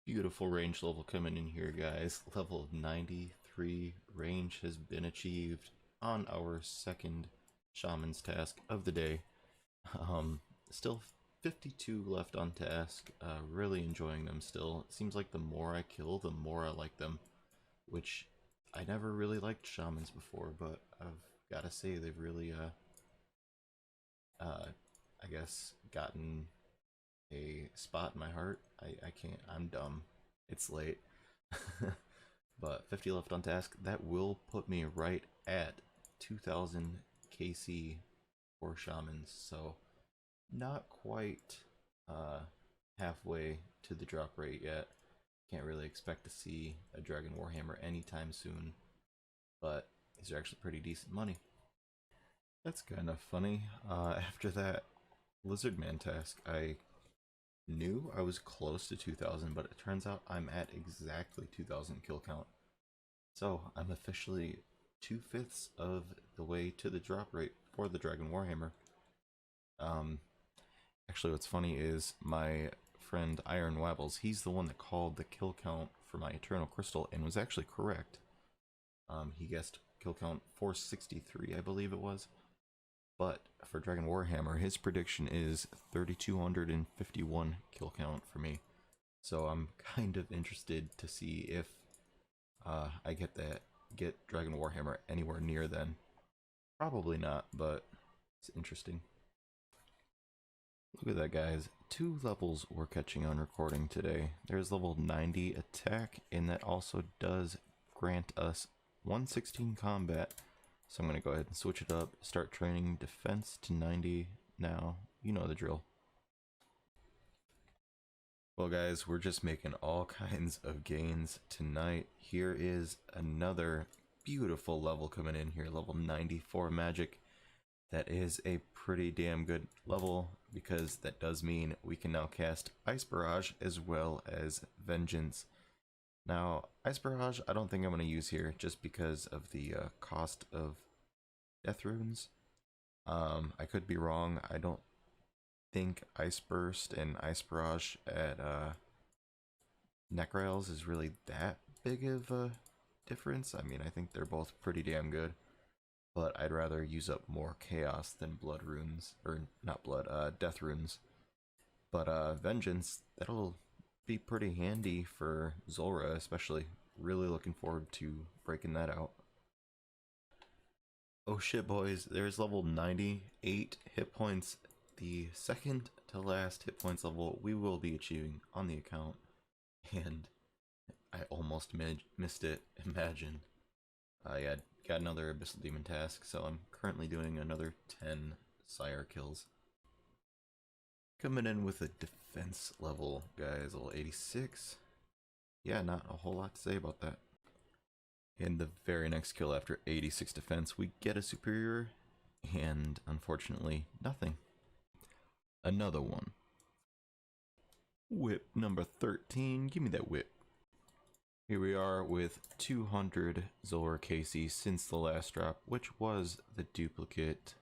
Beautiful range level coming in here, guys. Level 93 range has been achieved on our second shaman's task of the day. Still 52 left on task. Really enjoying them still. It seems like the more I kill, the more I like them, which I never really liked shamans before, but I've got to say they've really, I guess, gotten a spot in my heart. I can't, I'm dumb. It's late. But 50 left on task. That will put me right at 2000 KC for shamans. So not quite halfway to the drop rate yet. Can't really expect to see a Dragon Warhammer anytime soon. But these are actually pretty decent money. That's kind of funny. After that Lizardman task, I knew I was close to 2000, but it turns out I'm at exactly 2000 kill count. So I'm officially 2/5 of the way to the drop rate for the Dragon Warhammer. Actually, what's funny is my friend Iron Wabbles, he's the one that called the kill count for my Eternal Crystal and was actually correct. He guessed kill count 463, I believe it was. But for Dragon Warhammer, his prediction is 3251 kill count for me. So I'm kind of interested to see if I get Dragon Warhammer anywhere near then. Probably not, but it's interesting. Look at that, guys. 2 levels we're catching on recording today. There's level 90 attack, and that also does grant us 116 combat. So I'm going to go ahead and switch it up, start training defense to 90 now. You know the drill. Well, guys, we're just making all kinds of gains tonight. Here is another beautiful level coming in here, level 94 magic. That is a pretty damn good level because that does mean we can now cast Ice Barrage as well as Vengeance. Now, Ice Barrage I don't think I'm going to use here just because of the cost of death runes. I could be wrong. I don't think Ice Burst and Ice Barrage at Necrails is really that big of a difference. I mean, I think they're both pretty damn good, but I'd rather use up more Chaos than Blood runes, or not Blood, Death runes. But Vengeance, that'll be pretty handy for Zulrah, especially. Really looking forward to breaking that out. Oh shit, boys, there's level 98 hit points. The second to last hit points level we will be achieving on the account. And I almost missed it. Imagine. Yeah, got another Abyssal Demon task, so I'm currently doing another 10 Sire kills. Coming in with a defense level, guys, level 86. Yeah, not a whole lot to say about that. In the very next kill after 86 defense, we get a superior, and unfortunately, nothing. Another one. Whip number 13, give me that whip. Here we are with 200 Zulrah KC since the last drop, which was the duplicate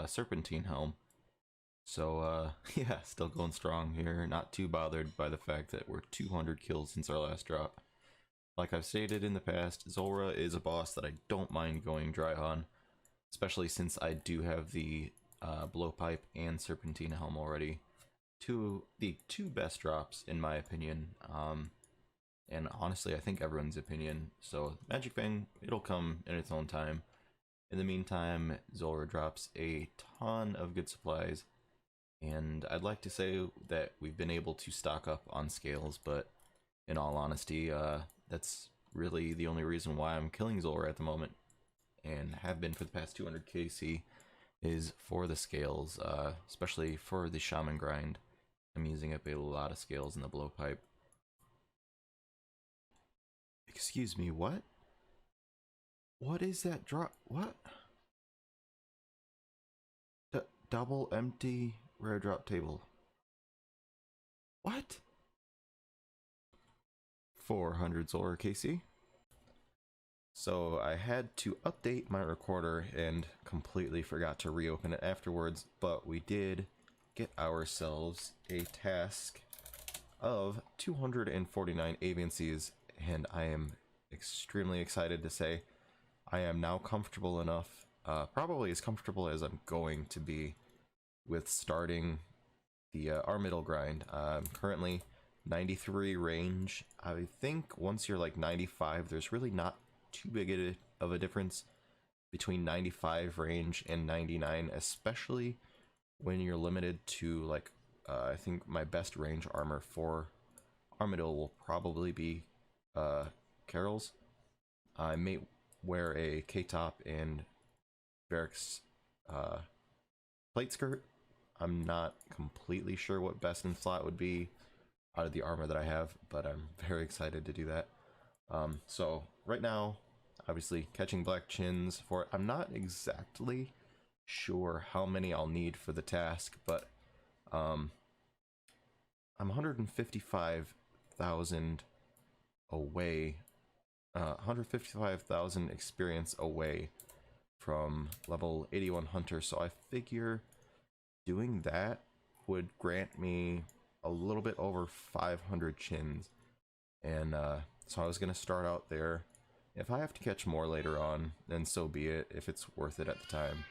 Serpentine Helm. So, yeah, still going strong here. Not too bothered by the fact that we're 200 kills since our last drop. Like I've stated in the past, Zulrah is a boss that I don't mind going dry on, especially since I do have the Blowpipe and Serpentine Helm already. The two best drops, in my opinion, and honestly, I think everyone's opinion. So, Magic Fang, it'll come in its own time. In the meantime, Zulrah drops a ton of good supplies, and I'd like to say that we've been able to stock up on scales, but in all honesty, that's really the only reason why I'm killing Zulrah at the moment, and have been for the past 200 KC, is for the scales, especially for the Shaman grind. I'm using up a lot of scales in the Blowpipe. Excuse me, what? What is that drop? What? Double empty rare drop table. What? 400 Zulrah KC. So I had to update my recorder and completely forgot to reopen it afterwards, but we did get ourselves a task of 249 aviancies, and I am extremely excited to say I am now comfortable enough, probably as comfortable as I'm going to be with starting the our grind. I'm currently 93 range. I think once you're like 95, there's really not too big of a difference between 95 range and 99, especially when you're limited to like, I think my best range armor for Armadillo will probably be Carol's. I may wear a K-top and Barracks plate skirt. I'm not completely sure what best in slot would be out of the armor that I have, but I'm very excited to do that. So right now, obviously catching black chins for it. I'm not exactly sure how many I'll need for the task, but I'm 155,000 away, 155,000 experience away from level 81 hunter, so I figure doing that would grant me a little bit over 500 chins, and so I was gonna start out there. If I have to catch more later on, then so be it, if it's worth it at the time.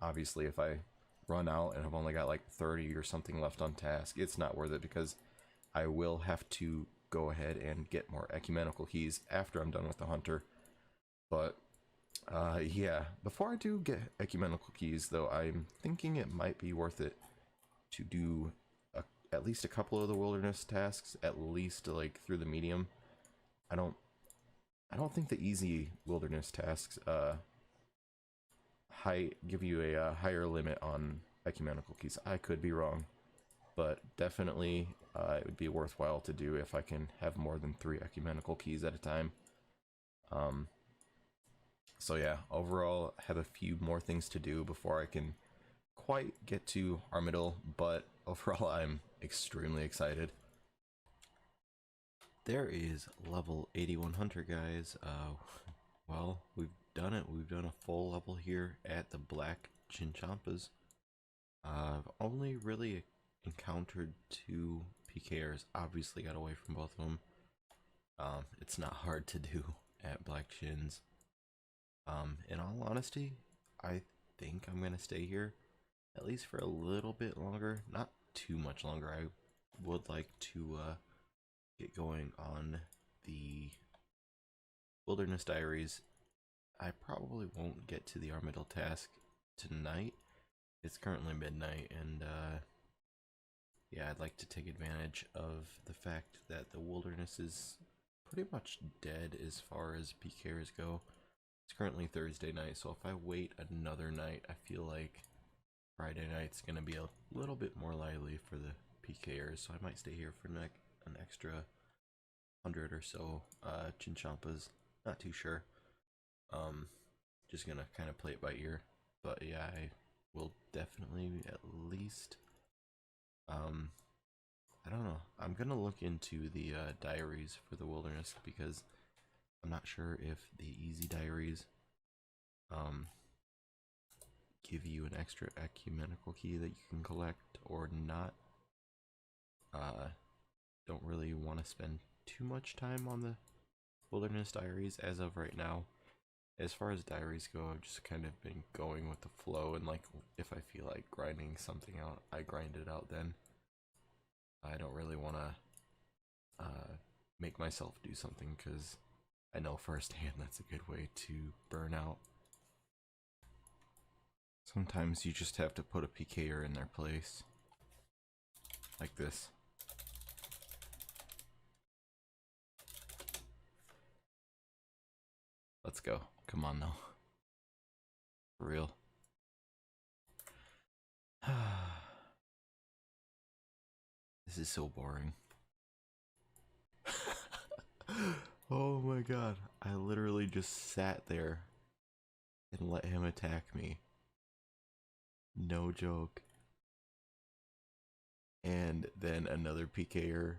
Obviously if I run out and I've only got like 30 or something left on task, it's not worth it, because I will have to go ahead and get more ecumenical keys after I'm done with the hunter. But yeah, before I do get ecumenical keys though, I'm thinking it might be worth it to do at least a couple of the wilderness tasks, at least like through the medium. I don't think the easy wilderness tasks give you a higher limit on ecumenical keys. I could be wrong, but definitely it would be worthwhile to do if I can have more than 3 ecumenical keys at a time. So yeah, overall I have a few more things to do before I can quite get to Armadillo, but overall I'm extremely excited. There is level 81 hunter, guys. Well, we've done it. We've done a full level here at the Black Chinchampas. I've only really encountered 2 PKers. Obviously got away from both of them. It's not hard to do at Black Chins. In all honesty, I think I'm gonna stay here at least for a little bit longer. Not too much longer. I would like to get going on the Wilderness Diaries. I probably won't get to the Armadillo task tonight. It's currently midnight, and yeah, I'd like to take advantage of the fact that the wilderness is pretty much dead as far as PKers go. It's currently Thursday night, so if I wait another night, I feel like Friday night's gonna be a little bit more lively for the PKers, so I might stay here for an extra 100 or so Chinchampas. Not too sure. Just gonna kind of play it by ear, but yeah, I will definitely at least I don't know, I'm gonna look into the diaries for the wilderness, because I'm not sure if the easy diaries give you an extra ecumenical key that you can collect or not. Don't really want to spend too much time on the wilderness diaries as of right now. As far as diaries go, I've just kind of been going with the flow, and like if I feel like grinding something out, I grind it out then. I don't really want to make myself do something, because I know firsthand that's a good way to burn out. Sometimes you just have to put a PKer in their place. Like this. Let's go. Come on now. For real. This is so boring. Oh my god. I literally just sat there and let him attack me. No joke. And then another PKer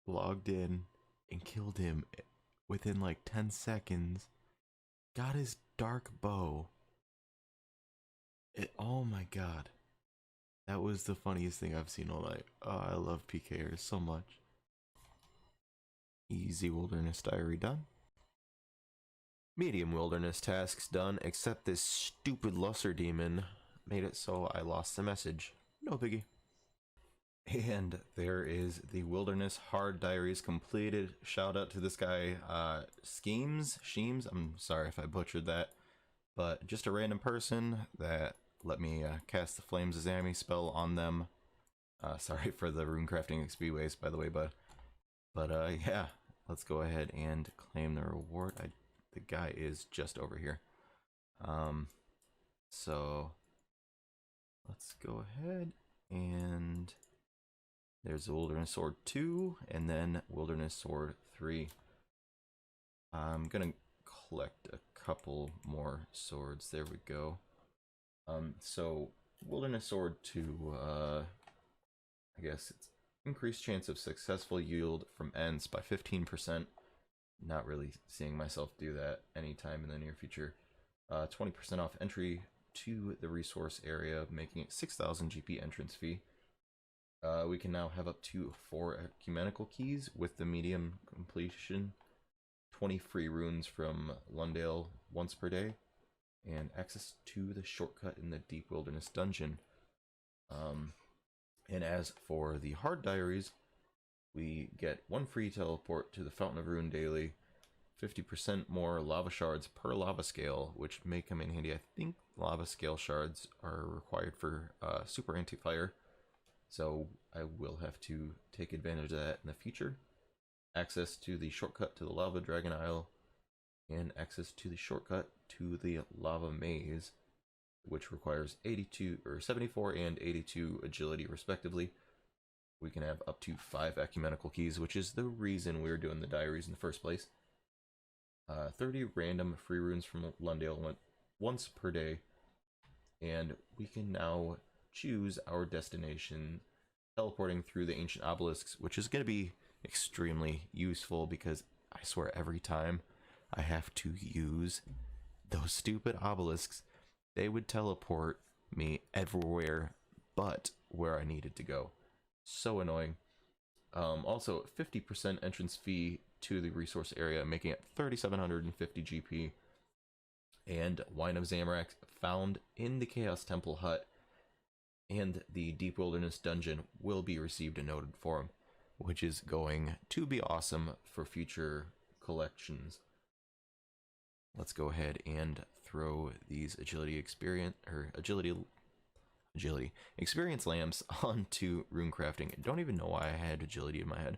logged in and killed him within like 10 seconds. Got his dark bow. Oh my god. That was the funniest thing I've seen all night. Oh, I love PKers so much. Easy wilderness diary done. Medium wilderness tasks done, except this stupid Lusser demon made it so I lost the message. No biggie. And there is the wilderness hard diaries completed. Shout out to this guy, Sheems. I'm sorry if I butchered that, but just a random person that let me cast the Flames of Zami spell on them. Sorry for the runecrafting XP waste, by the way, bud. But yeah, let's go ahead and claim the reward. The guy is just over here. So let's go ahead and there's the Wilderness Sword 2 and then Wilderness Sword 3. I'm gonna collect a couple more swords. There we go. So Wilderness Sword 2, I guess it's increased chance of successful yield from ends by 15%. Not really seeing myself do that anytime in the near future. 20% off entry to the resource area, making it 6,000 GP entrance fee. We can now have up to 4 ecumenical keys with the medium completion, 20 free runes from Lundale once per day, and access to the shortcut in the Deep Wilderness dungeon. And as for the hard diaries, we get 1 free teleport to the Fountain of Ruin daily, 50% more lava shards per lava scale, which may come in handy. I think lava scale shards are required for super anti-fire, so I will have to take advantage of that in the future. Access to the shortcut to the Lava Dragon Isle, and access to the shortcut to the Lava Maze, which requires 74 and 82 agility respectively. We can have up to 5 ecumenical keys, which is the reason we're doing the diaries in the first place. 30 random free runes from Lundale went once per day, and we can now choose our destination, teleporting through the ancient obelisks, which is going to be extremely useful because I swear every time I have to use those stupid obelisks, they would teleport me everywhere but where I needed to go. So annoying. Also, 50% entrance fee to the resource area, making it 3,750 GP. And Wine of Zamorak found in the Chaos Temple hut and the Deep Wilderness dungeon will be received in noted form, which is going to be awesome for future collections. Let's go ahead and throw these agility experience lamps onto runecrafting. I don't even know why I had agility in my head.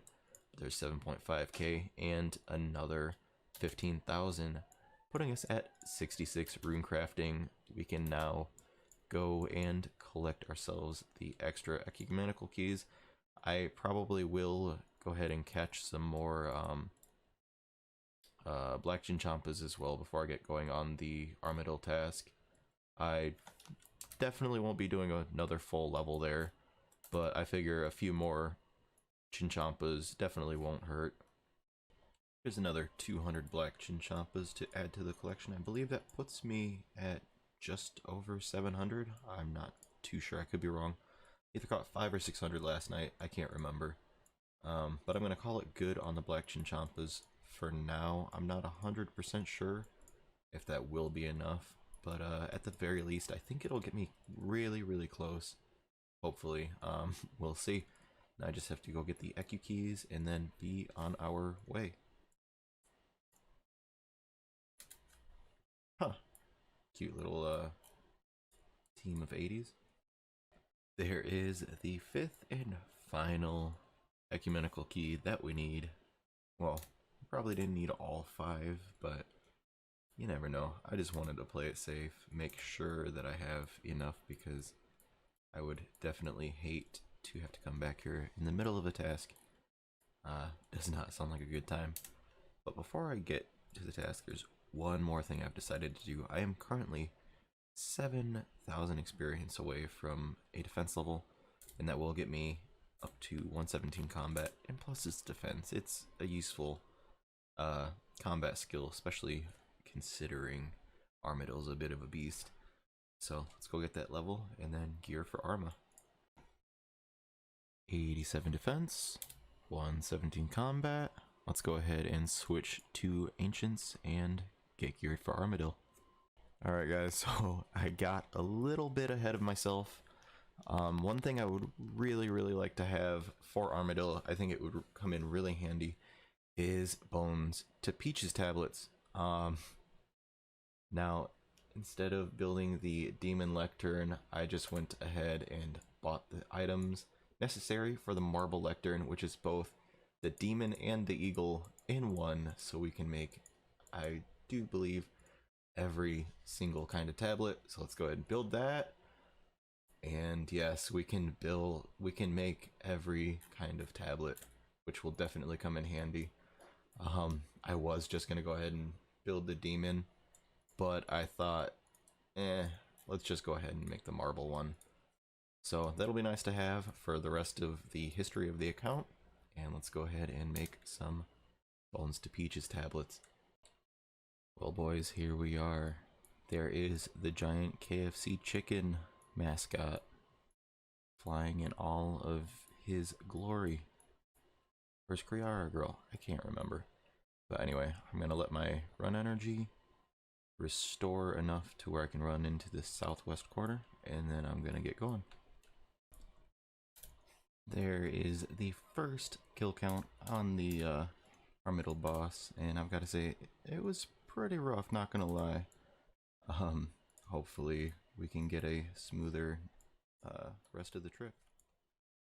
There's 7.5k and another 15,000, putting us at 66 runecrafting. We can now go and collect ourselves the extra ecumenical keys. I probably will go ahead and catch some more black Chinchampas as well before I get going on the Armadillo task. I definitely won't be doing another full level there, but I figure a few more Chinchampas definitely won't hurt. Here's another 200 black Chinchampas to add to the collection. I believe that puts me at just over 700. I'm not too sure, I could be wrong. Either caught 500 or 600 last night, I can't remember. But I'm going to call it good on the black Chinchampas for now. I'm not 100% sure if that will be enough, but at the very least, I think it'll get me really, really close. Hopefully. We'll see. Now I just have to go get the EQ keys and then be on our way. Huh. Cute little team of 80s. There is the 5th and final ecumenical key that we need. Well, probably didn't need all 5, but you never know. I just wanted to play it safe, make sure that I have enough, because I would definitely hate to have to come back here in the middle of a task. Does not sound like a good time. But before I get to the task, there's one more thing I've decided to do. I am currently 7,000 experience away from a defense level, and that will get me up to 117 combat, and plus it's defense. It's a useful combat skill, especially considering Armadill's a bit of a beast. So let's go get that level and then gear for Arma. 87 defense, 117 combat. Let's go ahead and switch to Ancients and get geared for Armadillo. Alright guys, so I got a little bit ahead of myself. One thing I would really like to have for Armadillo, I think it would come in really handy, is bones to Peach's tablets. Now, instead of building the Demon Lectern, I just went ahead and bought the items necessary for the Marble Lectern, which is both the Demon and the Eagle in one, so we can make, I do believe, every single kind of tablet. So let's go ahead and build that. And yes, we can make every kind of tablet, which will definitely come in handy. I was just gonna go ahead and build the Demon, but I thought, let's just go ahead and make the marble one. So that'll be nice to have for the rest of the history of the account. And let's go ahead and make some Bones to Peach's tablets. Well boys, here we are. There is the giant KFC chicken mascot flying in all of his glory. Where's Kriara girl? I can't remember. But anyway, I'm gonna let my run energy restore enough to where I can run into the southwest corner, and then I'm gonna get going. There is the first kill count on the our middle boss, and I've got to say it was pretty rough, not gonna lie. Hopefully we can get a smoother rest of the trip.